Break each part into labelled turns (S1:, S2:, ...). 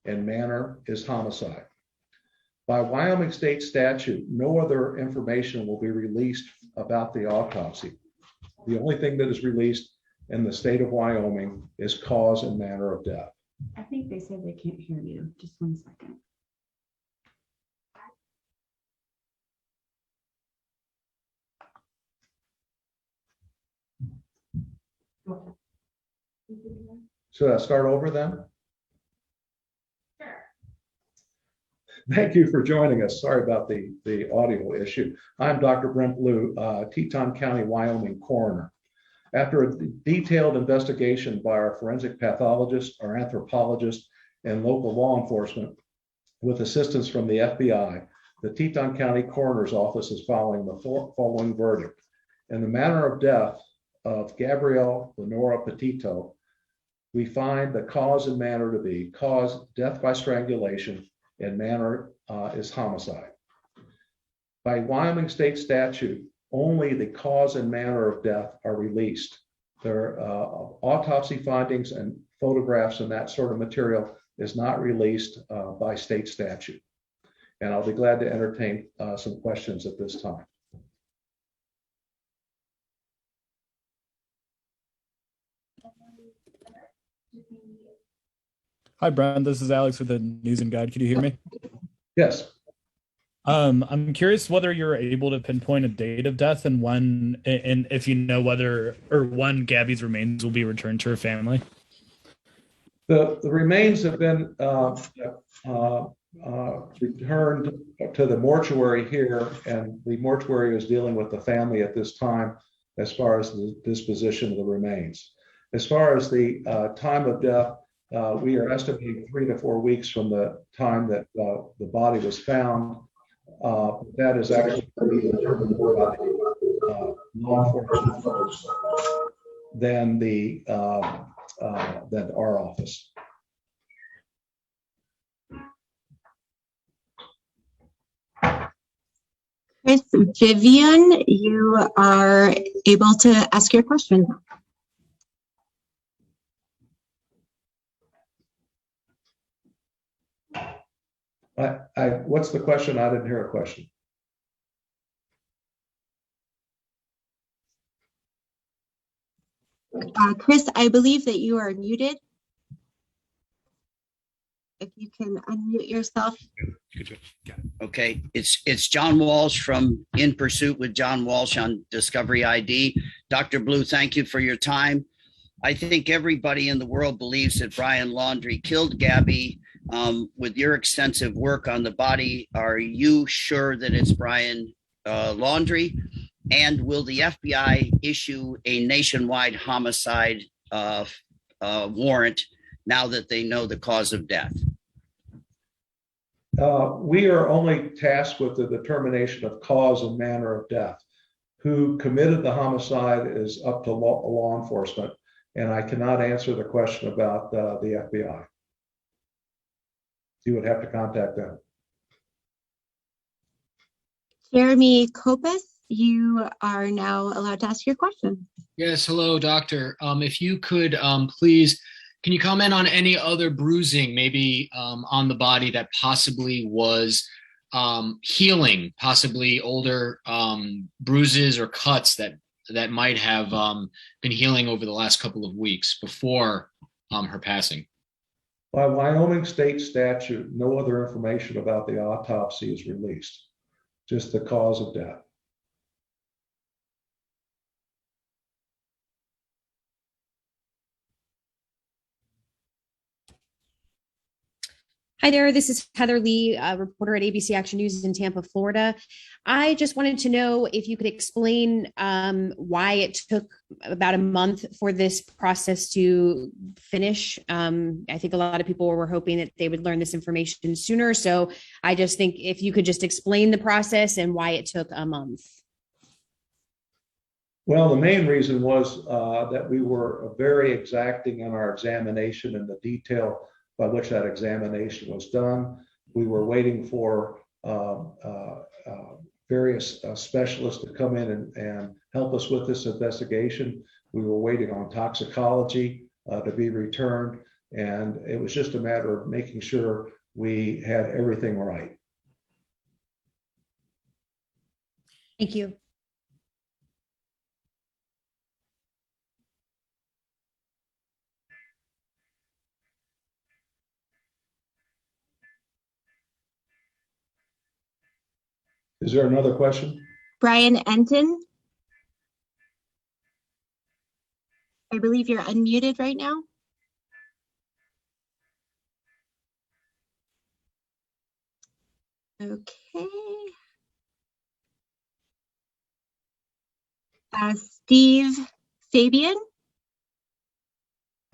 S1: and manner is homicide. By Wyoming state statute, no other information will be released about the autopsy. The only thing that is released in the state of Wyoming is cause and manner of death.
S2: I think they said they can't hear you. Just 1 second.
S1: Should I start over then?
S2: Sure.
S1: Thank you for joining us. Sorry about the audio issue. I'm Dr. Brent Blue, Teton County, Wyoming coroner. After a detailed investigation by our forensic pathologist, our anthropologist, and local law enforcement with assistance from the FBI, the Teton County Coroner's Office is following the following verdict. In the manner of death of Gabrielle Lenora Petito, we find the cause and manner to be death by strangulation, and manner is homicide. By Wyoming state statute, only the cause and manner of death are released. Their autopsy findings and photographs and that sort of material is not released by state statute. And I'll be glad to entertain some questions at this time.
S3: Hi, Brian. This is Alex with the News and Guide. Can you hear me?
S1: Yes.
S3: I'm curious whether you're able to pinpoint a date of death and when, and if you know whether or when Gabby's remains will be returned to her family.
S1: The remains have been returned to the mortuary here, and the mortuary is dealing with the family at this time as far as the disposition of the remains. As far as the time of death, we are estimating 3 to 4 weeks from the time that the body was found. That is actually determined more by the law enforcement folks than our office.
S4: Chris, Vivian, you are able to ask your question.
S1: What's the question? I didn't hear a question.
S4: Chris, I believe that you are muted. If you can unmute yourself.
S5: Okay, it's John Walsh from In Pursuit with John Walsh on Discovery ID. Dr. Blue, thank you for your time. I think everybody in the world believes that Brian Laundrie killed Gabby. With your extensive work on the body, are you sure that it's Brian Laundrie? And will the FBI issue a nationwide homicide warrant now that they know the cause of death?
S1: We are only tasked with the determination of cause and manner of death. Who committed the homicide is up to law enforcement, and I cannot answer the question about the FBI. You would have to contact them.
S4: Jeremy Kopis, you are now allowed to ask your question.
S6: Yes, hello, doctor. If you could please, can you comment on any other bruising, maybe on the body that possibly was healing, possibly older bruises or cuts that might have been healing over the last couple of weeks before her passing?
S1: By Wyoming state statute, no other information about the autopsy is released, just the cause of death.
S7: Hi there, this is Heather Lee, a reporter at ABC Action News in Tampa, Florida. I just wanted to know if you could explain why it took about a month for this process to finish. I think a lot of people were hoping that they would learn this information sooner. So I just think if you could just explain the process and why it took a month.
S1: Well, the main reason was that we were very exacting in our examination and the detail by which that examination was done. We were waiting for various specialists to come in and help us with this investigation. We were waiting on toxicology to be returned. And it was just a matter of making sure we had everything right.
S7: Thank you.
S1: Is there another question?
S4: Brian Enton. I believe you're unmuted right now. Okay. Steve Fabian.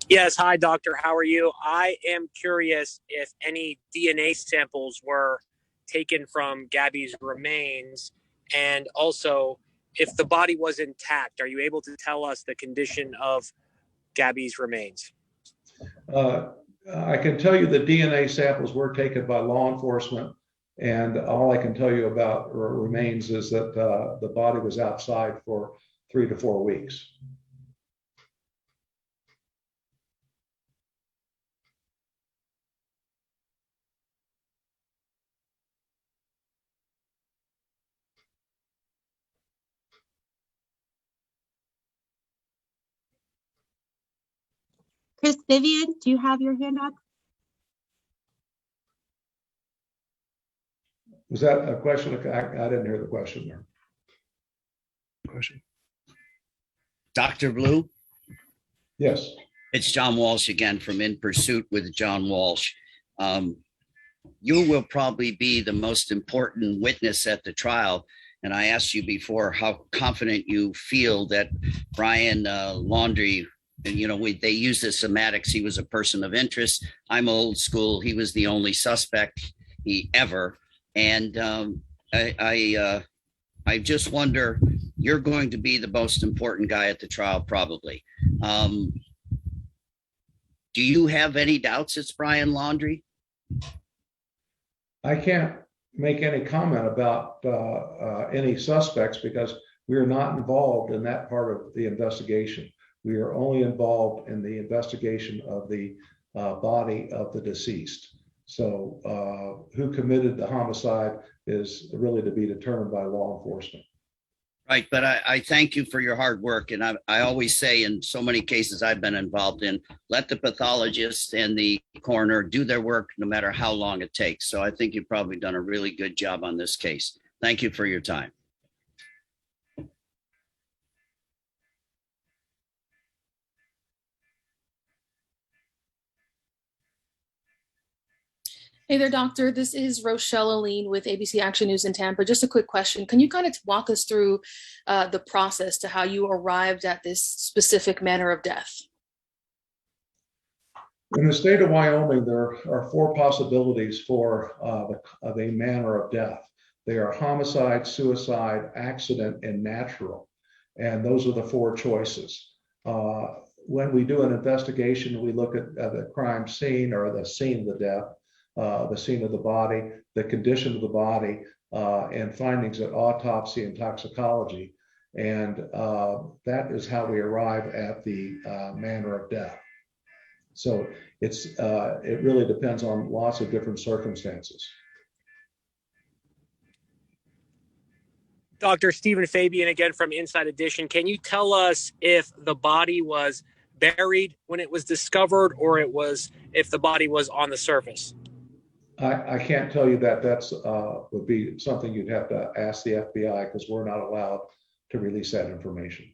S8: Yes, hi, doctor. How are you? I am curious if any DNA samples were taken from Gabby's remains, and also if the body was intact. Are you able to tell us the condition of Gabby's remains?
S1: I can tell you the DNA samples were taken by law enforcement, and all I can tell you about remains is that the body was outside for 3 to 4 weeks.
S4: Chris Vivian, do you have your hand up?
S1: Was that a question? I didn't hear the question there.
S5: Question. Dr. Blue?
S1: Yes.
S5: It's John Walsh again from In Pursuit with John Walsh. You will probably be the most important witness at the trial. And I asked you before how confident you feel that Brian Laundrie, and they use the semantics. He was a person of interest. I'm old school. He was the only suspect ever. And I just wonder, you're going to be the most important guy at the trial, probably. Do you have any doubts it's Brian Laundrie?
S1: I can't make any comment about any suspects because we are not involved in that part of the investigation. We are only involved in the investigation of the body of the deceased. So who committed the homicide is really to be determined by law enforcement.
S5: Right, but I thank you for your hard work. And I always say in so many cases I've been involved in, let the pathologist and the coroner do their work no matter how long it takes. So I think you've probably done a really good job on this case. Thank you for your time.
S9: Hey there, doctor. This is Rochelle Aline with ABC Action News in Tampa. Just a quick question. Can you kind of walk us through the process to how you arrived at this specific manner of death?
S1: In the state of Wyoming, there are 4 possibilities for the manner of death. They are homicide, suicide, accident, and natural. And those are the 4 choices. When we do an investigation, we look at the crime scene or the scene of the death, the scene of the body, the condition of the body, and findings at autopsy and toxicology. And that is how we arrive at the manner of death. So it really depends on lots of different circumstances.
S8: Dr. Stephen Fabian again from Inside Edition. Can you tell us if the body was buried when it was discovered or if the body was on the surface?
S1: I can't tell you that. That's would be something you'd have to ask the FBI because we're not allowed to release that information.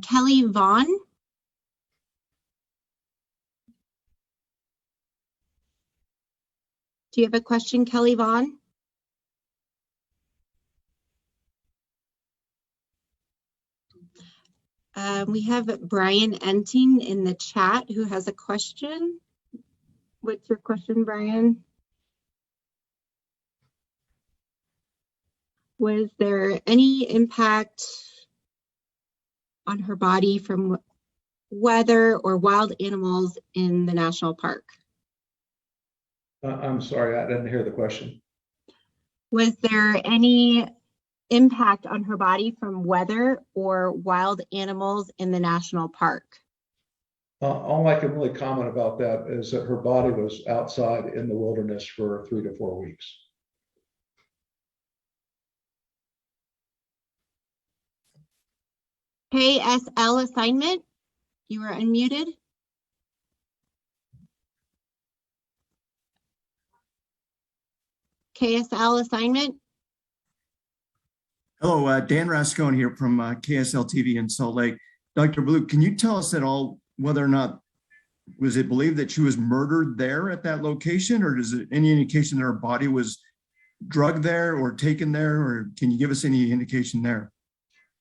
S4: Kelly Vaughn. Do you have a question, Kelly Vaughn? We have Brian Enting in the chat who has a question. What's your question, Brian? Was there any impact on her body from weather or wild animals in the national park?
S1: I'm sorry, I didn't hear the question.
S4: Was there any impact on her body from weather or wild animals in the national park?
S1: All I can really comment about that is that her body was outside in the wilderness for 3 to 4 weeks.
S4: KSL assignment, you were unmuted. KSL assignment.
S10: Hello, Dan Rascone here from KSL TV in Salt Lake. Dr. Blue, can you tell us at all whether or not, was it believed that she was murdered there at that location, or is it any indication that her body was drugged there or taken there, or can you give us any indication there?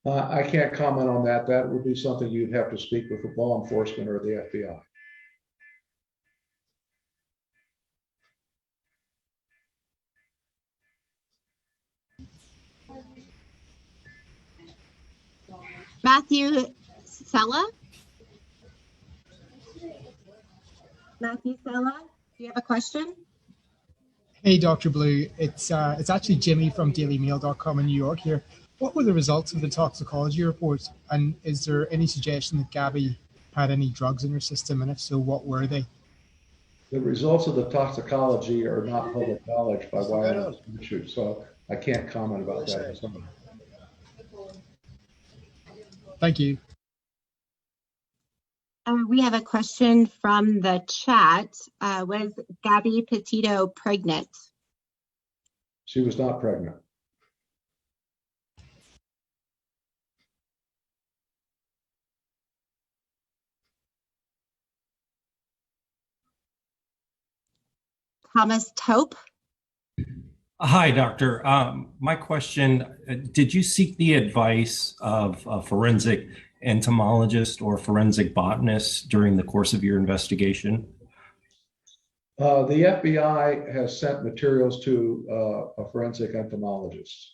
S1: I can't comment on that. That would be something you'd have to speak with law enforcement or the FBI.
S4: Matthew Sella. Matthew Sella, do you have a question?
S11: Hey, Dr. Blue. It's actually Jimmy from dailymail.com in New York here. What were the results of the toxicology report? And is there any suggestion that Gabby had any drugs in her system? And if so, what were they?
S1: The results of the toxicology are not public knowledge by Wyoming statute, so I can't comment about that.
S11: Thank you.
S4: We have a question from the chat. Was Gabby Petito pregnant?
S1: She was not pregnant.
S4: Thomas Tope.
S12: Hi, doctor. My question, did you seek the advice of a forensic entomologist or forensic botanist during the course of your investigation?
S1: The FBI has sent materials to a forensic entomologist.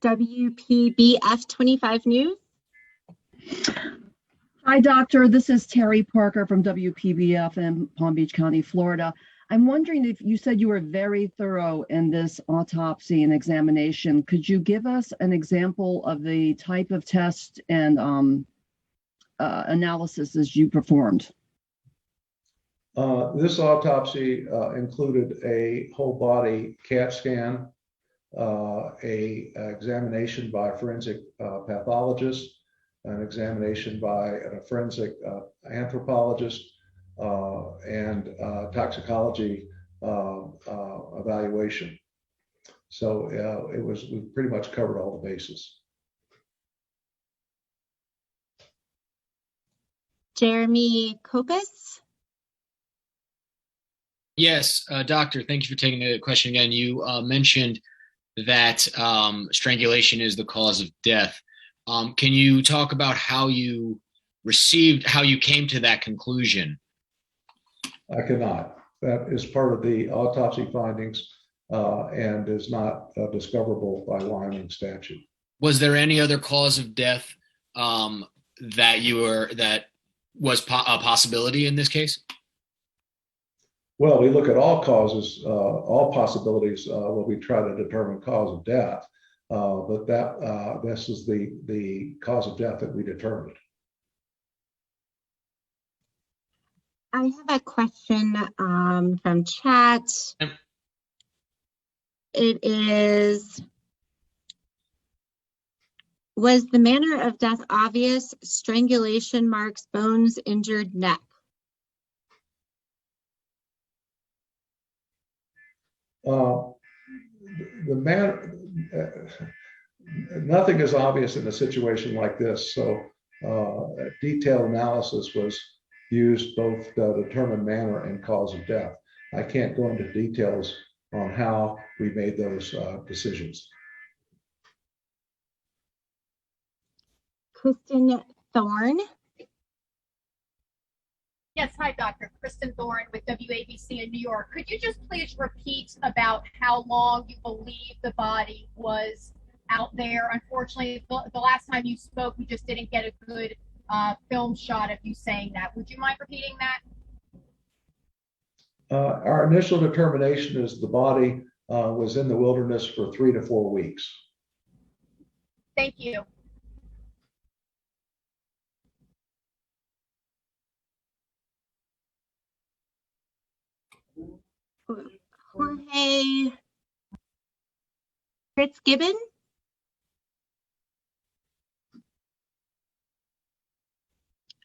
S4: WPBF 25 News.
S13: Hi, doctor. This is Terry Parker from WPBF in Palm Beach County, Florida. I'm wondering, if you said you were very thorough in this autopsy and examination, could you give us an example of the type of test and analysis you performed?
S1: This autopsy included a whole body CAT scan, a examination by a forensic pathologist, an examination by a forensic anthropologist, and toxicology evaluation. So we pretty much covered all the bases.
S4: Jeremy Kopis.
S6: Yes, doctor, thank you for taking the question again. You mentioned that strangulation is the cause of death. Can you talk about how you came to that conclusion?
S1: I cannot. That is part of the autopsy findings and is not discoverable by Wyoming statute.
S6: Was there any other cause of death that was a possibility in this case?
S1: Well, we look at all causes, all possibilities when we try to determine cause of death, but this is the cause of death that we determined.
S4: I have a question from chat. It is, was the manner of death obvious? Strangulation marks, bones, injured neck.
S1: Nothing is obvious in a situation like this, so detailed analysis was used both to determine manner and cause of death. I can't go into details on how we made those decisions.
S4: Kristen Thorne.
S14: Yes, hi, Dr. Kristen Thorne with WABC in New York. Could you just please repeat about how long you believe the body was out there. Unfortunately, the last time you spoke, we just didn't get a good film shot of you saying that. Would you mind repeating that?
S1: Our initial determination is the body was in the wilderness for 3 to 4 weeks.
S14: Thank you.
S4: Jorge Fitzgibbon?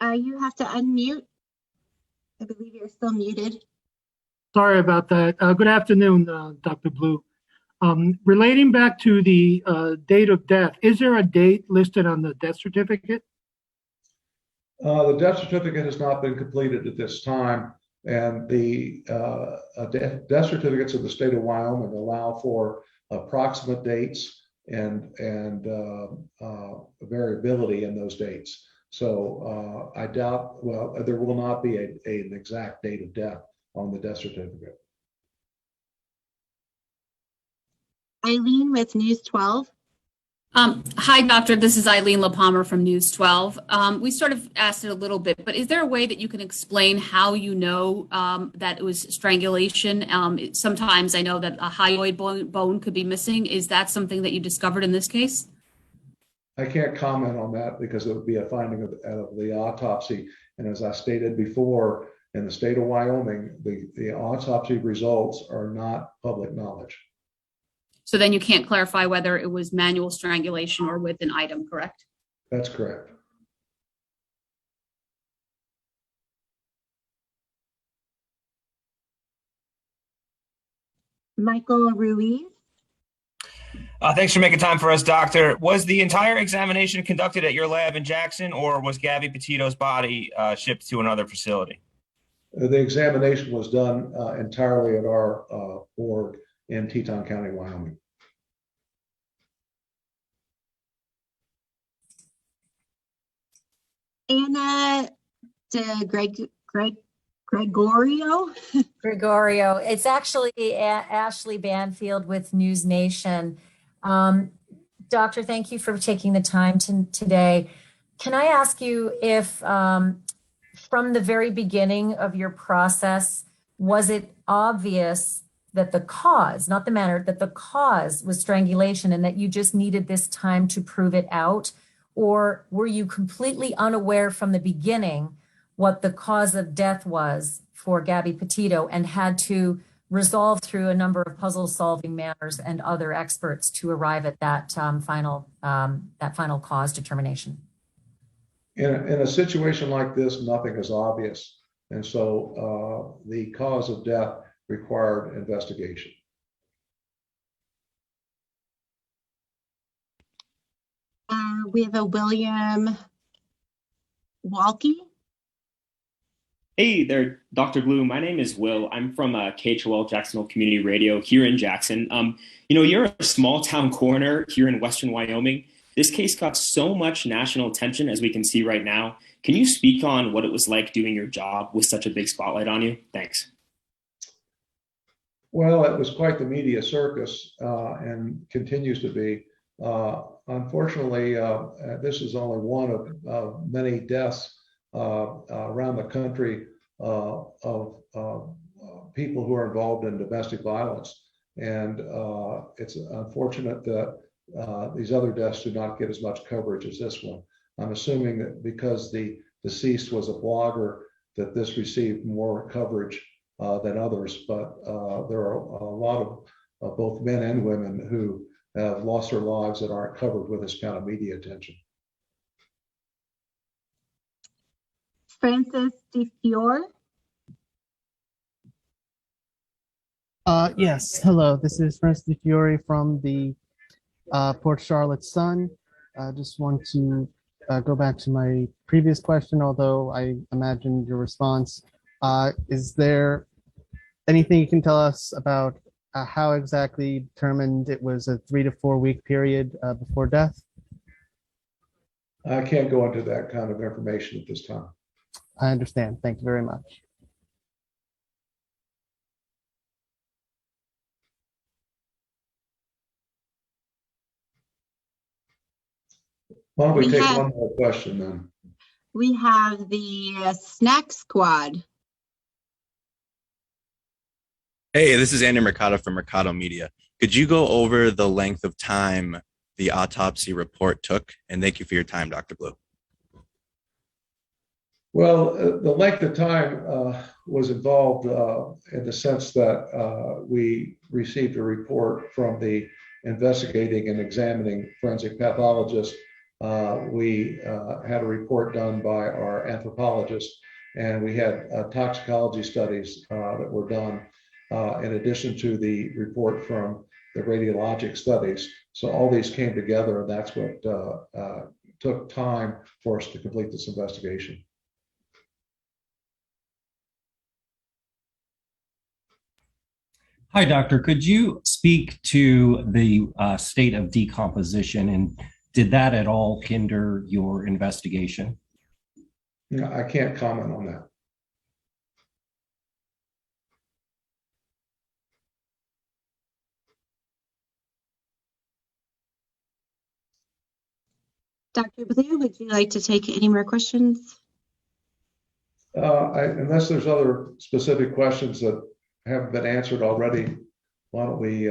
S4: You have to unmute. I believe you're still muted.
S15: Sorry about that. Good afternoon, Dr. Blue. Relating back to the date of death, is there a date listed on the death certificate?
S1: The death certificate has not been completed at this time, and the death certificates of the state of Wyoming allow for approximate dates and variability in those dates. So I doubt, well, there will not be an exact date of death on the death certificate.
S4: Eileen with News 12.
S16: Hi, doctor. This is Eileen LaPalmer from News 12. We sort of asked it a little bit, but is there a way that you can explain how you know that it was strangulation? Sometimes I know that a hyoid bone could be missing. Is that something that you discovered in this case?
S1: I can't comment on that because it would be a finding of the autopsy. And as I stated before, in the state of Wyoming, the autopsy results are not public knowledge.
S16: So then you can't clarify whether it was manual strangulation or with an item, correct?
S1: That's correct.
S4: Michael Ruiz.
S17: Thanks for making time for us, doctor. Was the entire examination conducted at your lab in Jackson, or was Gabby Petito's body shipped to another facility?
S1: The examination was done entirely at our morgue in Teton County, Wyoming.
S4: Anna Gregorio.
S18: Gregorio. It's actually Ashley Banfield with News Nation. Doctor, thank you for taking the time today. Can I ask you if from the very beginning of your process, was it obvious that the cause, not the manner, that the cause was strangulation and that you just needed this time to prove it out? Or were you completely unaware from the beginning what the cause of death was for Gabby Petito and had to resolve through a number of puzzle-solving manners and other experts to arrive at that final cause determination?
S1: In a situation like this, nothing is obvious. And so the cause of death required investigation.
S4: We have a William Walkie.
S19: Hey there, Dr. Blue. My name is Will. I'm from KHOL Jacksonville Community Radio here in Jackson. You're a small town coroner here in Western Wyoming. This case got so much national attention, as we can see right now. Can you speak on what it was like doing your job with such a big spotlight on you? Thanks.
S1: Well, it was quite the media circus and continues to be. Unfortunately, this is only one of many deaths around the country of people who are involved in domestic violence. And it's unfortunate that these other deaths do not get as much coverage as this one. I'm assuming that because the deceased was a blogger, that this received more coverage than others. But there are a lot of both men and women who have lost their lives that aren't covered with this kind of media attention.
S4: Francis DeFiore.
S20: Yes, hello. This is Francis DeFiore from the Port Charlotte Sun. I just want to go back to my previous question, although I imagine your response. Is there anything you can tell us about how exactly determined it was a 3 to 4 week period before death?
S1: I can't go into that kind of information at this time.
S20: I understand. Thank you very much.
S1: Why don't we
S4: We
S1: take
S4: have-
S1: one more question then?
S4: We have the snack squad.
S21: Hey, this is Andy Mercado from Mercado Media. Could you go over the length of time the autopsy report took? And thank you for your time, Dr. Blue.
S1: Well, the length of time was involved in the sense that we received a report from the investigating and examining forensic pathologist. We had a report done by our anthropologist, and we had toxicology studies that were done in addition to the report from the radiologic studies. So all these came together, and that's what took time for us to complete this investigation.
S12: Hi, doctor. Could you speak to the state of decomposition, and did that at all hinder your investigation?
S1: No, I can't comment on that.
S4: Dr. Blue, would you like to take any more questions?
S1: Unless there's other specific questions that haven't been answered already, why don't we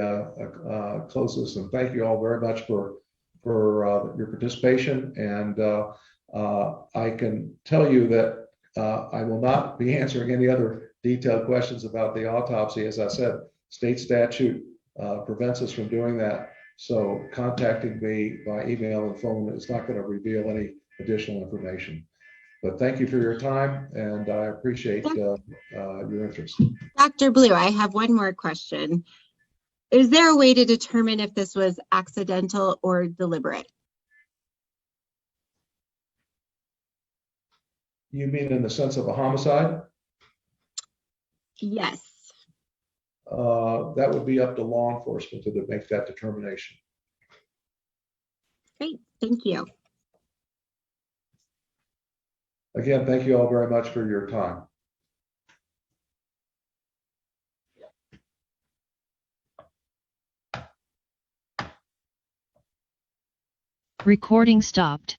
S1: close this? And thank you all very much for your participation. And I can tell you that I will not be answering any other detailed questions about the autopsy. As I said, state statute prevents us from doing that. So contacting me by email and phone is not going to reveal any additional information. But thank you for your time, and I appreciate your interest.
S4: Dr. Blue, I have one more question. Is there a way to determine if this was accidental or deliberate?
S1: You mean in the sense of a homicide?
S4: Yes.
S1: That would be up to law enforcement to make that determination.
S4: Great, thank you.
S1: Again, thank you all very much for your time.
S22: Recording stopped.